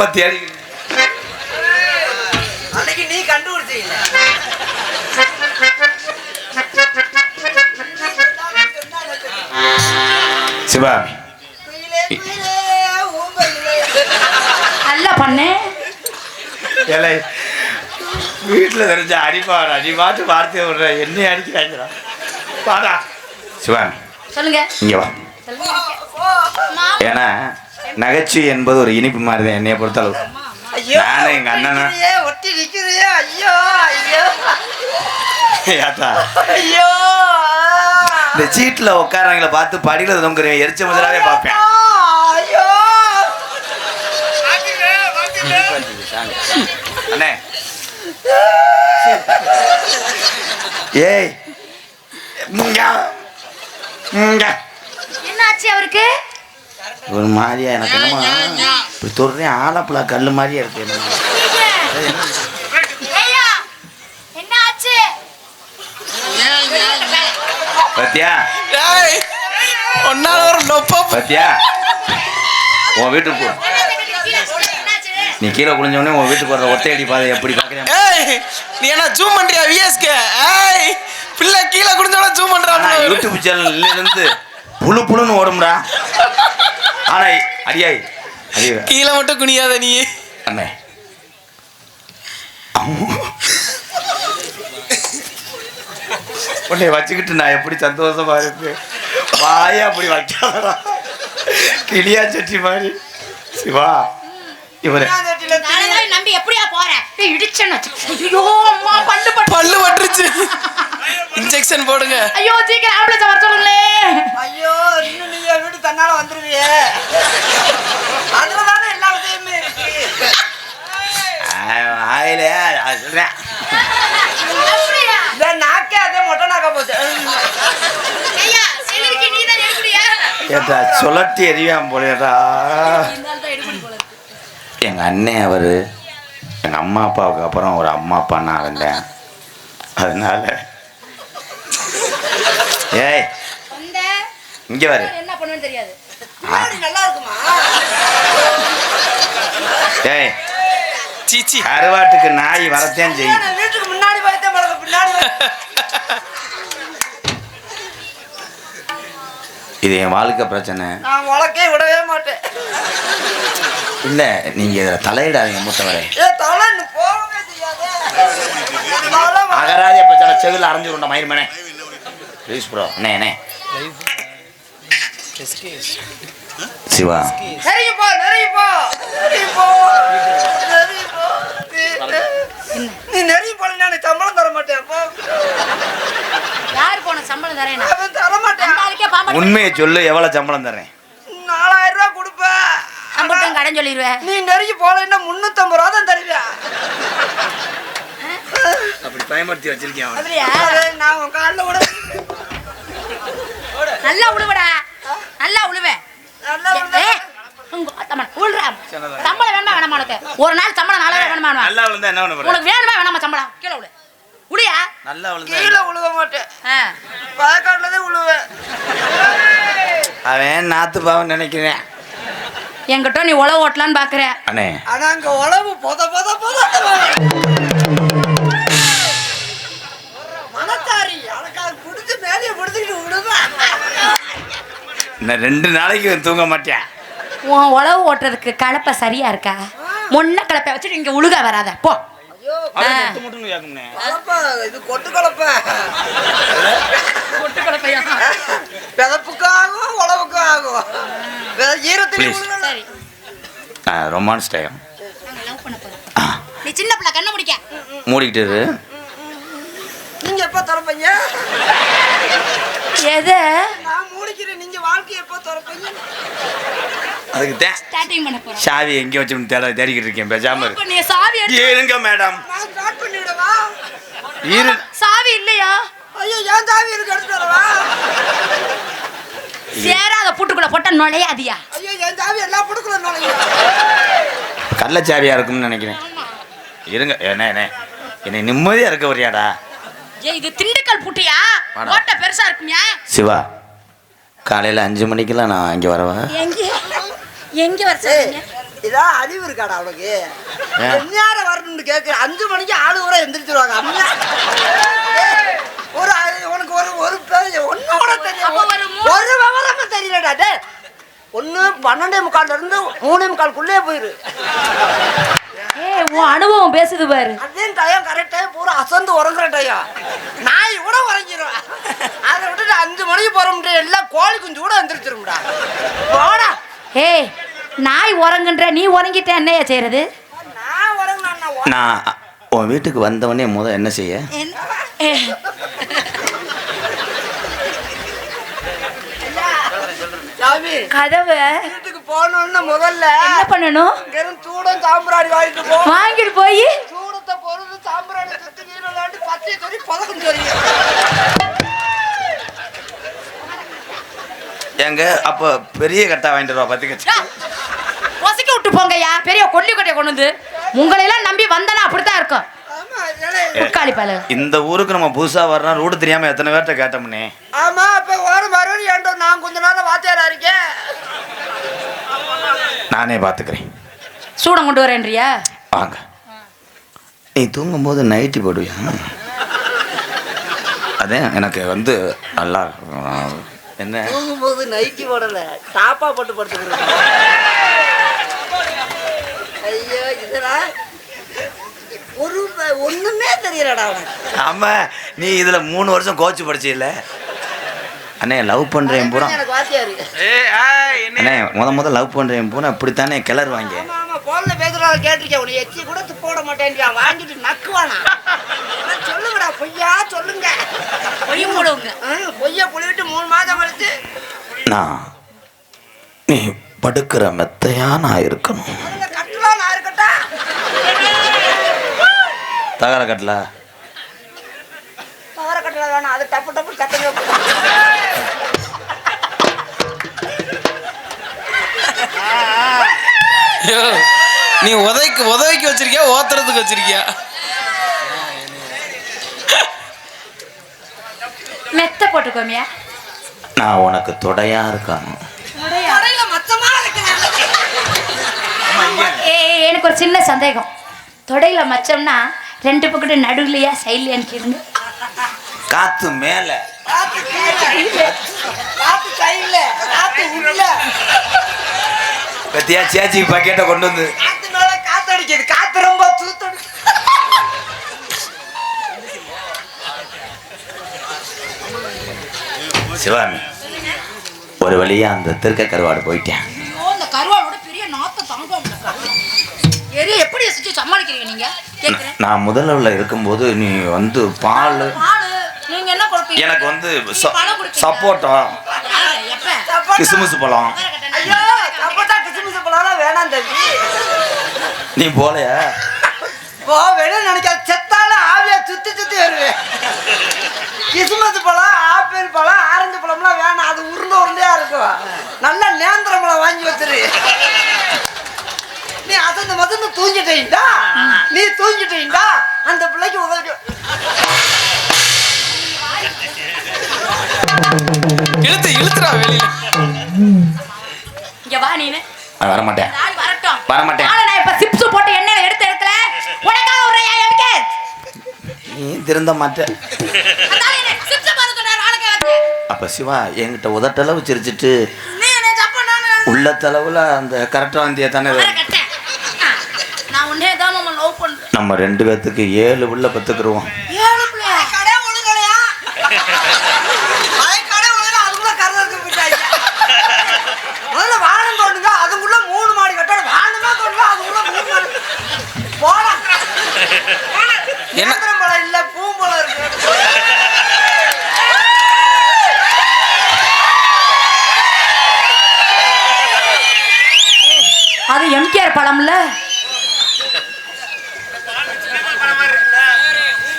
பத்தி அடி அன்னைக்கு நீ கண்டுபிடிச்சீங்க. சிவா நல்லா பண்ணு. ஏலே வீட்டுல தெரிஞ்ச அடிப்பாடா, நீ பாட்டு வார்த்தையை விடுற, என்னை அடிக்கிறாங்களா? பாடா சிவா சொல்லுங்க. இங்க வா. ஏன்னா நகைச்சுவை என்பது ஒரு இனிப்பு மாதிரி தான் என்னைய பொறுத்தளவு. நானும் எங்க அண்ணனா ஒட்டி நிக்கிறியே. ஐயோ ஐயோ ஏத்தா ஐயோ. இந்த சீட்ல உட்காரவங்களை பார்த்து படியில தொங்குறேன் எரிச்ச முதலாவே பார்ப்பேன். ஐயோ அண்ணே ஏய் என்ன ஆச்சு அவருக்கு? ஒரு மாதிரியா எனக்கு என்னமா இப்படி சொல்றேன், ஆலப்பழ கல்லு மாதிரியா இருக்கு. என்ன ஆச்சு? பத்தியா ஒன்னால ஒரு நொப்ப பத்தியா உன் வீட்டுக்கு போ. நீ கீழே குளிஞ்சோடனே உன் வீட்டுக்கு வர்ற ஒத்தையடி பாதை எப்படி பாக்குறேன்? நீ என்ன ஜூம் பண்றியா? விஎஸ்கே ஏய் பிள்ளை கீழே குளிஞ்சோட ஜூம் பண்றான். யூடியூப் சேனல்ல இருந்து புழு புழுன்னு ஓடும்டா. ஆனா அடியாய் அடிய கீழே மட்டும் குனியாத நீ. அண்ணே உன்னை வச்சுக்கிட்டு நான் எப்படி சந்தோஷமா இருக்கு. வாயா அப்படி வைக்காதடா, கிளியா சட்டி மாதிரி. சிவா இவரு நம்பி எப்படியா போற? இடிச்சேன்னு ஐயோ அம்மா பல்லு பல்லு பட்டுருச்சு. இன்ஜெக்ஷன் போடுங்க. ஐயோ சீக்கிரம் ஆம்புலன்ஸ் வர சொல்லுங்களே. ஐயோ இன்னும் நீ வீட்டு தன்னால வந்துருவியே. அதுலதானே எல்லா விஷயமே இருக்கு. ஆயில சொல்றேன் நாக்கே அதே மொட்டை நாக்கா போச்சு. ஏட்டா சுழட்டி எரியாம போலேடா. எங்க அண்ணன் அவரு எங்க அம்மா அப்பாவுக்கு அப்புறம் ஒரு அம்மா அப்பா நான் இருந்தேன். அதனால ஏய் இங்க வரு. என்ன பண்ணுவேன்னு தெரியாது. நல்லா இருக்குமா? ஏய் சீச்சி அறுவாட்டுக்கு நாய் வரத்தேன் செய்யும். வீட்டுக்கு முன்னாடி போய்தான் பின்னாடி. இது என் வாழ்க்கை பிரச்சனை. நான் உலக்கே விடவே மாட்டேன். இல்ல நீங்க இதுல தலையிடாதீங்க மூத்தவரை. அகராதிய பிரச்சனை செதுல அரைஞ்சு கொண்ட மயிர்மனே ப்ளீஸ் ப்ரோ. அண்ணே அண்ணே சிவா நிறைய போ நீ நிறைய போனா சம்பளம் தர மாட்டேன். யாரு போன சம்பளம் தரேன்? தர மாட்டேன். உண்மையை சொல்லு, எவ்வளவு சம்பளம் தரேன்? 4000 ரூபாய் கொடுப்பேன். சம்பளம் கடன் சொல்லிடுவேன். நீ நெருங்கி போலன்னா 350 ரூபா தான் தருவியா? அப்படி பயமுறுத்தி வச்சிருக்கேன். அப்படியா? நான் உன் காலில் கூட நல்லா உழுவடா, நல்லா உழுவேன். சம்பளம் வேணுமா வேணாமா உனக்கு? ஒரு நாள் சம்பளம் 4000 வேணுமா? நல்லா விழுந்தா என்ன பண்ண போற? உனக்கு வேணுமா வேணாமா சம்பளம்? கீழே உழு. உளியா? நல்லா விழுந்தா கீழே உழுவ மாட்டேன். வயக்காட்டுலதான் உழுவேன். அவன் நாத்து பாவம் நினைக்கிறேன். என்கிட்ட நீ உழவு ஓட்டலான்னு பாக்குற. அண்ணே ஆனா அங்க உழவு பொத மனத்தாரி எனக்காக புடிச்சு மேலேயே புடிச்சுக்கிட்டு விடுவேன். நான் 2 நாளைக்கு தூங்க மாட்டேன். உன் உழவு ஓட்டுறதுக்கு கலப்பை சரியா இருக்கா? முன்ன கலப்பை வச்சுட்டு இங்க உழுக வராத போ. இது கொட்டு கலப்பையா? பிதப்புக்கும் ஆகும் உழவுக்கும் ஆகும். Romance time. நீ சின்ன பிள்ளை கண்ணு முடிக்க மூடிக்கிட்டு இரு. நீங்க எப்ப திறப்பீங்க? எது? நான் மூடிக்கிறேன். நீங்க வாழ்க்கை எப்ப திறப்பீங்க? அதுக்கு தான் ஸ்டார்டிங் பண்ண போறேன். சாவி எங்க வச்சு தேடிக்கிட்டு இருக்கேன். பேசாம இரு. நீ சாவி இருங்க மேடம். நான் ஸ்டார்ட் பண்ணிவிடவா? இரு. சாவி இல்லையா? ஐயோ ஏன் சாவி இருக்கு எடுத்து வரவா? சேராத பூட்டுக்குள்ள போட்டா நுழையாதியா? ஐயோ என் சாவி எல்லா புடுக்குள்ள நுழையும். கள்ளச்சாவியா இருக்கும்னு நினைக்கிறேன். இருங்க. என்ன என்னை நிம்மதியா இருக்க வரியாடா? இது திண்டுக்கல் பூட்டியா? ஓட்ட பெருசா இருக்குமியா? சிவா காலையில 5 மணிக்கெல்லாம் நான் இங்க வரவா? எங்க வர சொல்றீங்க? இதான் அறிவு இருக்காடா அவனுக்கு நேரம் வரணும்னு கேட்குற 5 மணிக்கு ஆளு கூட எந்திரிச்சிருவாங்க அம்மா ஒரு உனக்கு ஒரு ஒரு ஒன்னோட தெரியும் ஒரு விவரமும் தெரியலடா டே 1:12:45 3:45 போயிரு உன் அனுபவம் பேசுது பாரு. அதே டயம் கரெக்ட் டைம் பூரா அசந்து உறங்குற டயம் நாய் கூட உறங்கிடும். அதை விட்டுட்டு 5 மணிக்கு போறோம்டே எல்லாம் கோழி குஞ்சு கூட எந்திரிச்சிரும்டா போடா. ஏய் நாய் உறங்குன்ற நீ உறங்கிட்ட என்னையா செய்யறது? நான் உறங்கினா நான் உன் வீட்டுக்கு வந்தவொடனே என்ன செய்ய? கதவு வீட்டுக்கு போகணும்னு முதல்ல என்ன பண்ணணும்? சூடம் சாம்பிராணி வாங்கிட்டு போ. வாங்கிட்டு போய் சூடத்தை பொறுத்து சாம்பிராணி சுத்தி நீர் விளையாண்டு பச்சை சொல்லி பதக்கம் சொல்லி எங்க அப்போ பெரிய கட்டா வாங்கிட்டு வா 10 கட்டா. ஒசிக்க விட்டு போங்கய்யா. பெரிய கொல்லி கொட்டையை கொண்டு வந்து உங்களை எல்லாம் நம்பி வந்தனா அப்படித்தான் இருக்கும். உட்காலி பாலு. இந்த ஊருக்கு நம்ம புதுசா வர்றோம், ரூட் தெரியாம எத்தனை பேர்ட்ட கேட்டோம்னே. ஆமா அப்ப ஒரு மறுபடியும் ஏண்டோ நான் கொஞ்ச நாள் வாத்தியாரா இருக்கேன். நானே பாத்துக்கிறேன். சூடம் கொண்டு வரேன்றியா? வாங்க. நீ தூங்கும்போது நைட்டி போடுவியா? அதே எனக்கு நல்லா என்ன தூங்கும்போது நைட்டி போடல டாப்பா போட்டு படுத்துக்கிறேன். ஐயோ இதெல்லாம் ஒண்ணுமே தெரியலடா. ஆமா நீ இதுல 3 வருஷம் கோச்சு படிச்சில அண்ணே. லவ் பண்றேன் பூரா எனக்கு வாத்தியாரு. அண்ணே முத லவ் பண்றேன் பூரா அப்படித்தானே கிளறுவாங்க. ஆமா ஆமா போன்ல பேசுறத கேட்டிருக்கேன். உன்னை எச்சி கூட போட மாட்டேன்றியா வாங்கிட்டு நக்குவானா. சொல்லுங்கடா பொய்யா சொல்லுங்க. பொய் மூடுங்க. பொய்யா புளிவிட்டு 3 மாதம் கழிச்சு நான் நீ படுக்கிற மெத்தையா நான் இருக்கணும். கட்டலாம் நான் இருக்கட்டா. தகர கட்டல தகர கட்டல வேணாம். அது டப்பு டப்பு கட்டுங்க. நீ உதவிக்கு வச்சிருக்கியா ஓத்துறதுக்கு வச்சிருக்கியா? மெத்த போட்டுக்கோமியா. நான் உனக்கு தொடையா இருக்கானு. எனக்கு ஒரு சின்ன சந்தேகம். தொடையில மச்சம்னா 2 பக்கத்து நடுவுலையா சைட்லையான்னு கேளுங்க. காத்து மேல காத்து கையில காத்து உள்ள பத்தியா சேச்சி பாக்கெட்டை கொண்டு வந்து காத்து மேல காத்து அடிக்குது. காத்து ரொம்ப தூத்து. சிவாமி ஒரு வழியா அந்த திருக்க கருவாடு போயிட்டேன். அந்த கருவாடோட பெரிய நாத்த தாங்க எரிய எப்படி வச்சு சமாளிக்கிறீங்க நீங்க? கேக்குறேன். நான் முதல்ல இருக்கும்போது நீ பால் நீங்க என்ன கொடுப்பீங்க? எனக்கு சப்போட்டா எப்ப கிசுமிசு பழம். ஐயோ சப்போட்டா கிசுமிசு பழம் வேணாம் தம்பி. நீ போலையா? போ வேணும் நினைக்காத. செத்தாலும் ஆவியா சுத்தி சுத்தி வருவேன். கிசுமத்து பழம் ஆப்பிள் பழம் ஆரஞ்சு பழம்லாம் வேணாம். அது உருண்டையா இருக்கும். நல்ல நேந்திர பழம் வாங்கி வச்சிரு. நீ மதந்து தூங்கிட்டீங்களா? நீ தூங்கிட்டீங்களா? அந்த பிள்ளைக்கு உதவி இழுத்துறா வெளியில. இங்க வா நீனு. வர மாட்டேன். வர மாட்டேன். நான் இப்ப சிப்ஸ் போட்டு எண்ணெயில எடுத்து எடுக்கல. உனக்காக ஒரு எம்கே. நீ திருந்த மாட்டே. அப்ப சிவா என்கிட்ட உதட்டளவு சிரிச்சிட்டு உள்ள தளவுல அந்த கரெக்டா வந்தியா தானே? நான் உன்னே தான் மாமா லவ் பண்றேன். நம்ம 2 பேத்துக்கு 7 உள்ள பத்துக்குறோம். 7 பிள்ளையா? கடை ஒழுங்கலையா? கடை ஒழுங்கல அதுக்குள்ள கறந்துக்கு போயிட்டாங்க. முதல்ல வானம் தோணுங்க. அதுக்குள்ள 3 மாடி கட்டணும். வானமா தோணுங்க. அதுக்குள்ள 3 மாடி போடா. என்ன பழம் இல்ல பூம்பழம் இருக்கு. அது எம்கேஆர் பழம்ல.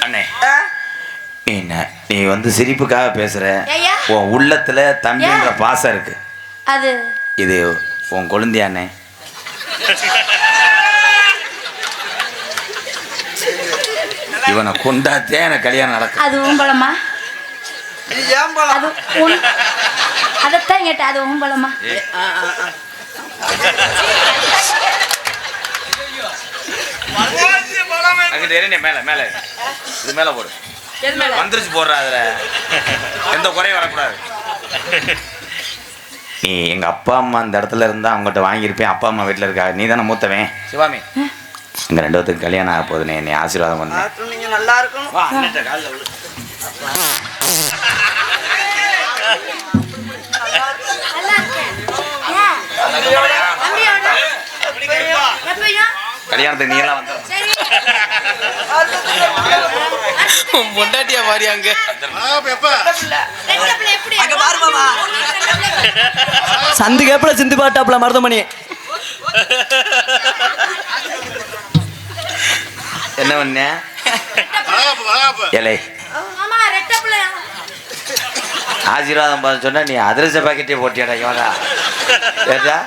அண்ணே நீ சிரிப்புக்காக பேசுற. ஐயா. உன் உள்ளத்துல தம்பின்ற பாசம் இருக்கு. அது இது உன் குழந்தையானே. இவனை கொண்டாத்தே எனக்கு கல்யாணம் நடக்கும். அது உம்பளமா? இது ஏன் பழம்? அது அதைத்தான் கேட்டேன். அது உம்பளமா? அங்கிட்ட ஏறி மேல மேல இது மேல போடு. எது மேல வந்துருச்சு போடுறா. அதுல எந்த குறையும் வரக்கூடாது. நீ எங்க அப்பா அம்மா அந்த இடத்துல இருந்தா அவங்ககிட்ட வாங்கியிருப்பேன். அப்பா அம்மா வீட்டுல இருக்கா. நீ தானே மூத்தவன் சிவாமி. எங்க 2 பேத்துக்கு கல்யாணம் ஆக போகுது. என்னை ஆசீர்வாதம் பண்ண. நீங்க நல்லா இருக்கணும். வா அண்ணன்ட்ட கால்ல விழு. கல்யாணத்துக்கு நீ எல்லாம் வந்த பொண்டாட்டியா மாறி அங்க சந்து கேப்பல சிந்து பாட்டாப்ல மருதமணி. என்ன பண்ண ஏலே ஆசீர்வாதம் பார்த்து சொன்னா நீ அதிரச பாக்கெட்டே போட்டியாடா இவனா கேட்டா.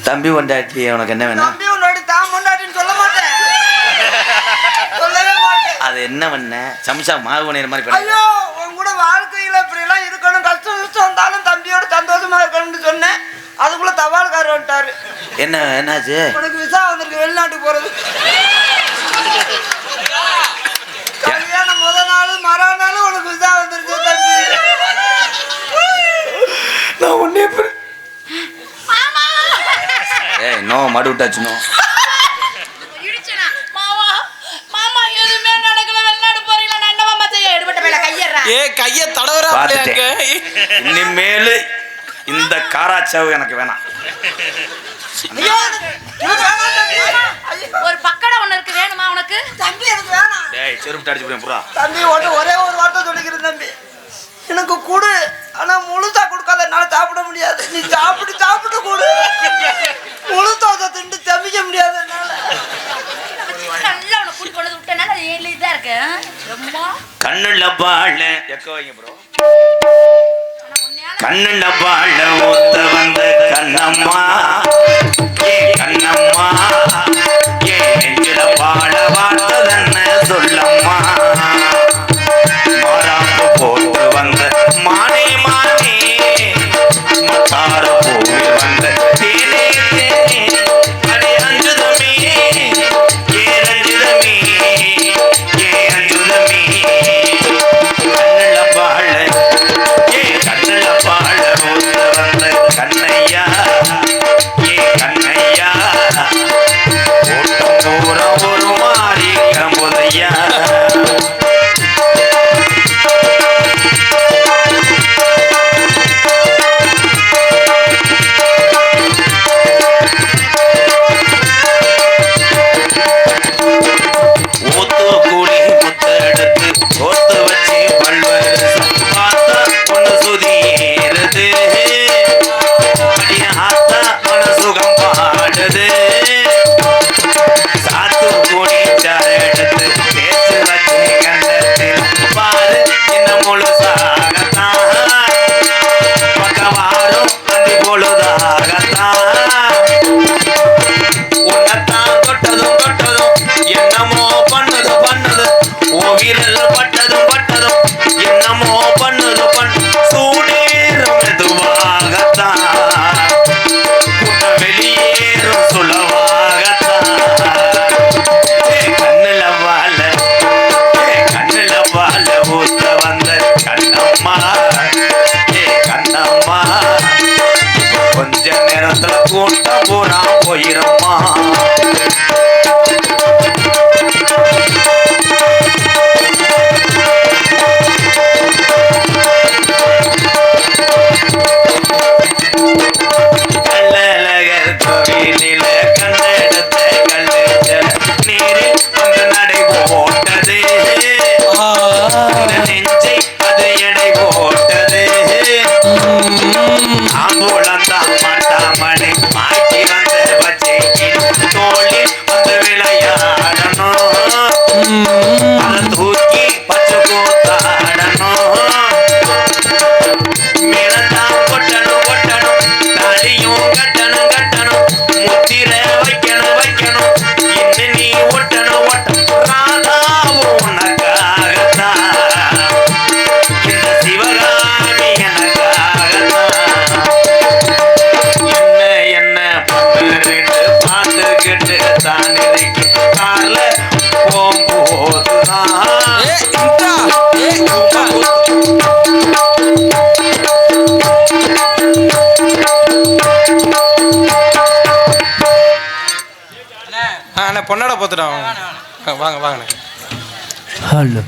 தம்பி பொண்டாட்டி உனக்கு என்ன வேணும்? தம்பி உன்னோட தான் பொண்டாட்டின்னு சொல்ல மாட்டேன். சொல்லவே மாட்டேன். அது என்ன பண்ண சம்சா மாவு பணியர் மாதிரி பண்ண. ஐயோ உன் கூட வாழ்க்கையில இப்படி எல்லாம் இருக்கணும், கஷ்டம் கஷ்டம் வந்தாலும் தம்பியோட சந்தோஷமா இருக்கணும்னு சொன்னேன். அதுக்குள்ள தபால்காரர் வந்துட்டாரு. என்னாச்சு? உனக்கு விசா வந்திருக்கு வெளிநாட்டுக்கு போறது. கல்யாணம் நாள் மறுநாள் உனக்கு விசா வந்துருச்சு தம்பி. நான் ஒன்னே ஏய் நோ மடு விட்டாச்சுனோ. கைய தடவரா இனிமேலு இந்த காராச்சாவு எனக்கு வேணாம். ஒரு பக்கடா ஒண்ணு இருக்கு வேணுமா உனக்கு? தம்பி எனக்கு வேணாம். டேய் செருப்பு அடிச்சு போறேன் புறா. தம்பி ஒரே ஒரு வார்த்தை சொல்லிக்கிறேன் தம்பி, எனக்கு கொடு. ஆனா முழுசா கொடுக்காத, என்னால சாப்பிட முடியாது. நீ சாப்பிட்டு கொடு. முழுசாத திண்டு தம்பிக்க முடியாது என்னால. நல்லா உன கூட்டி கொண்டு விட்டனால இதா இருக்கு. கண்ணுல பாழ எக்க வைங்க ப்ரோ. கண்ணுல பாழ ஊத்த வந்த கண்ணம்மா ஏ கண்ணம்மா ஏ நெஞ்சில பாழ வாட்டதன்ன சொல்லம்மா. மாறாப்பு போட்டு வந்த மானே மானே மத்தார பூவில் வந்த தேனே தேனே அடே அஞ்சுதமே ஏ ரஞ்சிதமே ஏ அஞ்சுதமே. கண்ணுல பாழ ஏ கண்ணுல பாழ ஊத்த வந்த கண்ணையா ஏ கண்ணையா ஓட்டம் பூரா ஒரு மாறி கம்புதையா. கொஞ்ச நேரத்துல கூட்டம் பூரா போயிரம்மா. கள்ளழகர் கோவிலில கண்டெடுத்த கள்ளச்சல நீரில் வந்து நடை போட்டது நெஞ்சை அது எடை போட்டது. ஆம்பூலந்தான் மாட்டாமணி மாற்றி வந்த பச்சை தோளில் அண்ணே பொன்னாட போத்துட்டோம். வாங்க வாங்க. ஹலோ.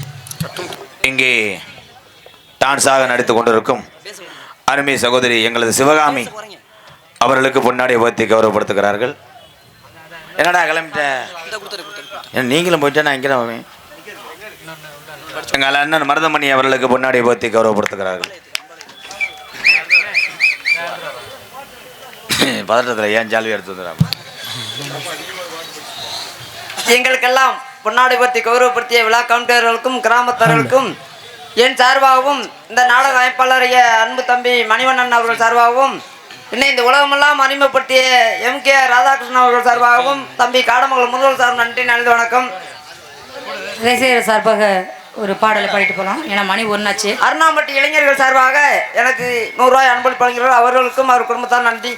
இங்கே டான்ஸாக நடித்து கொண்டிருக்கும் அருமை சகோதரி எங்களது சிவகாமி அவர்களுக்கு பொன்னாடி உயர்த்தி கௌரவப்படுத்துகிறார்கள். என்னடா கிளம்பிட்ட? நீங்களும் போயிட்டா நான் இங்கே தான் எங்கள் அண்ணன் மருதமணி அவர்களுக்கு பொன்னாடி உயர்த்தி கௌரவப்படுத்துகிறார்கள். பதற்றத்தில் ஏன் ஜாலியாக எடுத்து வந்துடுறாங்க. எங்களுக்கெல்லாம் பொன்னாடை பற்றி கௌரவப்படுத்திய விழா கவுண்டர்களுக்கும் கிராமத்தார்களுக்கும் என் சார்பாகவும் இந்த நாடக அமைப்பாளரைய அன்பு தம்பி மணிவண்ணன் அவர்கள் சார்பாகவும் இன்னும் இந்த உலகமெல்லாம் அறிமுகப்படுத்திய MK ராதாகிருஷ்ணன் அவர்கள் சார்பாகவும் தம்பி காடமங்கலம் முதல்வர் சார் நன்றி நல்லது வணக்கம். ரசிகர் சார்பாக ஒரு பாடலை பாடிட்டு போகலாம். ஏன்னா மணி ஒன்றாச்சு. அருணாம்பட்டி இளைஞர்கள் சார்பாக எனக்கு 100 ரூபாய் அன்பளிப்பு வழங்குகிறார். அவர்களுக்கும் அவர் குடும்பத்தார் நன்றி.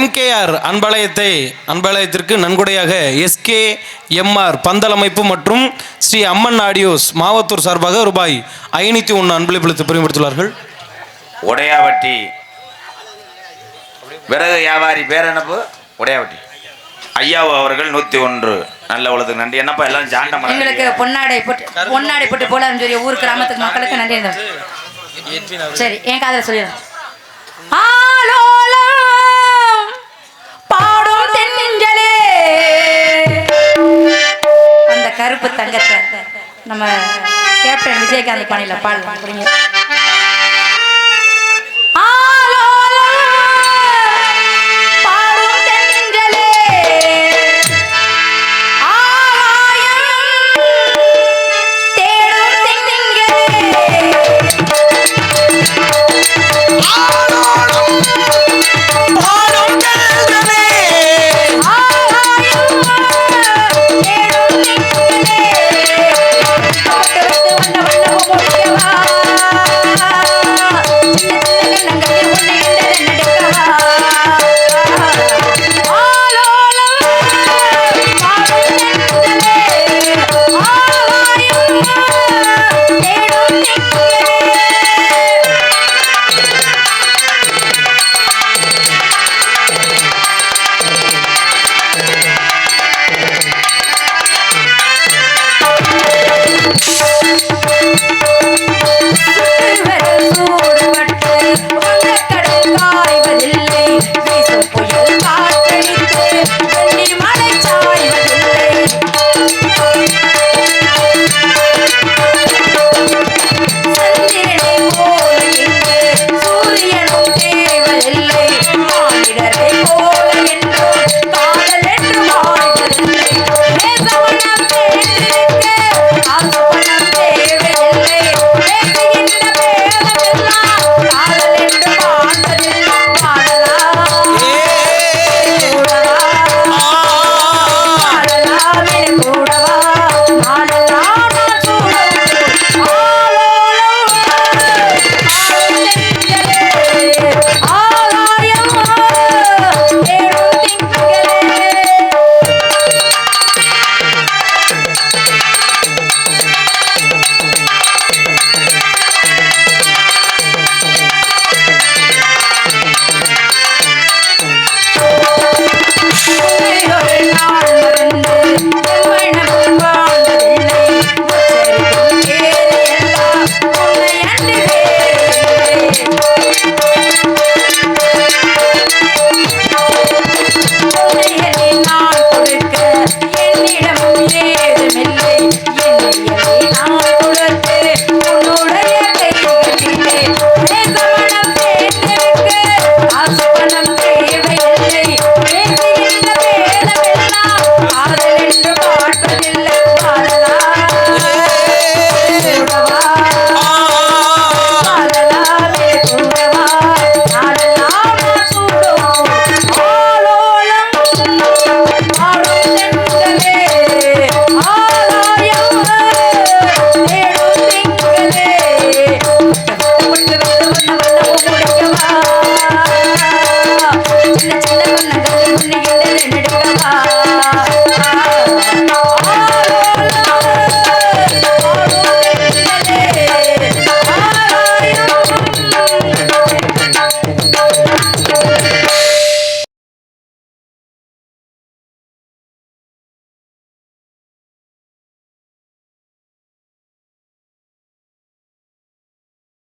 MKR அன்பலயத்திற்கு நன்கொடையாக SKMR பந்தலமைப்பு மற்றும் ஸ்ரீ அம்மன் ஆடியோஸ் மாவத்தூர் சார்பாக ரூபாய் 501 அன்பளிப்பு பெருமைப்படுத்துள்ளார்கள். உடையாவட்டி விறகு வியாபாரி பேரனப்பு உடையாவட்டி ஐயாவு அவர்கள் 101 நல்ல உலகத்துக்கு நன்றி. என்னப்பா எல்லாம் ஜாண்ட எங்களுக்கு பொன்னாடை போட்டு போலான்னு சொல்லி ஊர் கிராமத்துக்கு மக்களுக்கு நன்றி. சரி என் காதல சொல்லிடுறேன். பாடும் தென்னஞ்சலே அந்த கருப்பு தங்கத்தை நம்ம கேப்டன் விஜயகாந்த் பாணியில பாடுங்க.